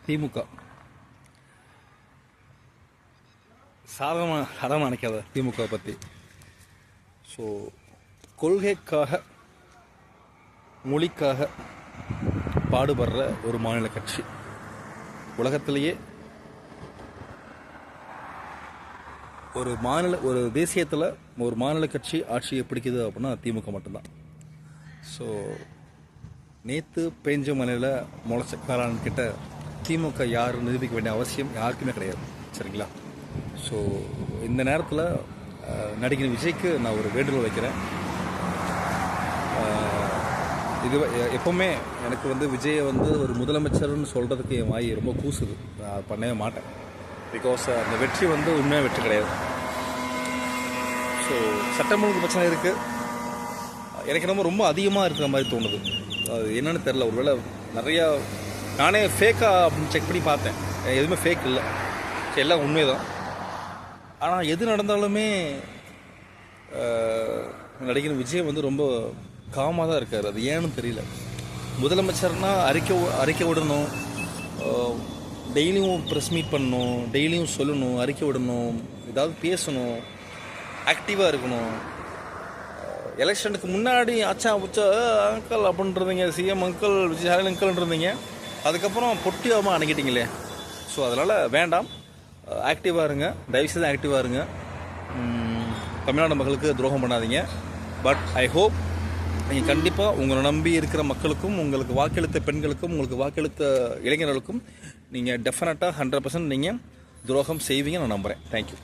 திமுக சாதமாக நினைக்காத திமுக பற்றி. ஸோ கொள்கைக்காக மொழிக்காக பாடுபடுற ஒரு மாநில கட்சி. உலகத்திலேயே ஒரு தேசியத்தில் ஒரு மாநில கட்சி ஆட்சியை பிடிக்குது அப்படின்னா திமுக மட்டும்தான். ஸோ நேற்று பெஞ்ச மலையில் முளைச்ச காலான் கிட்ட திமுக யாரும் நிரூபிக்க வேண்டிய அவசியம் யாருக்குமே கிடையாது. சரிங்களா? ஸோ இந்த நேரத்தில் நடிகர் விஜய்க்கு நான் ஒரு வேண்டுகோள் வைக்கிறேன். இது எப்போவுமே எனக்கு விஜயை ஒரு முதலமைச்சர்னு சொல்கிறதுக்கு என் வாய் ரொம்ப கூசுது. நான் பண்ணவே மாட்டேன். பிகாஸ் அந்த வெற்றி உண்மையாக வெற்றி கிடையாது. ஸோ சட்டம் ஒழுங்கு பிரச்சனை இருக்குது. எனக்கு ரொம்ப அதிகமாக இருக்கிற மாதிரி தோணுது. அது என்னன்னு தெரில. ஒருவேளை நிறையா நானே ஃபேக்காக அப்படின்னு செக் பண்ணி பார்த்தேன். எதுவுமே ஃபேக் இல்லை, எல்லாம் உண்மை தான். ஆனால் எது நடந்தாலுமே நடிகர் விஜய் ரொம்ப காமாக தான் இருக்கார். அது ஏன்னு தெரியல. முதலமைச்சர்னால் அறிக்கை விடணும், டெய்லியும் ப்ரெஸ் மீட் பண்ணணும், டெய்லியும் சொல்லணும், அறிக்கை விடணும், ஏதாவது பேசணும், ஆக்டிவாக இருக்கணும். எலெக்ஷனுக்கு முன்னாடி ஆச்சா உச்சா அங்கிள் அப்படின்றீங்க, சிஎம் அங்கிள் விஜய் அங்கிள்னு இருந்தீங்க. அதுக்கப்புறம் பொட்டியாமல் அணுகிட்டீங்களே. ஸோ அதனால் வேண்டாம், ஆக்டிவாக இருங்க, தயவுசெய்து ஆக்டிவாக இருங்க. தமிழ்நாடு மக்களுக்கு துரோகம் பண்ணாதீங்க. பட் ஐ ஹோப் நீங்கள் கண்டிப்பாக உங்களை நம்பி இருக்கிற மக்களுக்கும், உங்களுக்கு வாக்களித்த பெண்களுக்கும், உங்களுக்கு வாக்களித்த இளைஞர்களுக்கும் நீங்கள் டெஃபினட்டாக 100% நீங்கள் துரோகம் செய்வீங்க நான் நம்புகிறேன். தேங்க்யூ.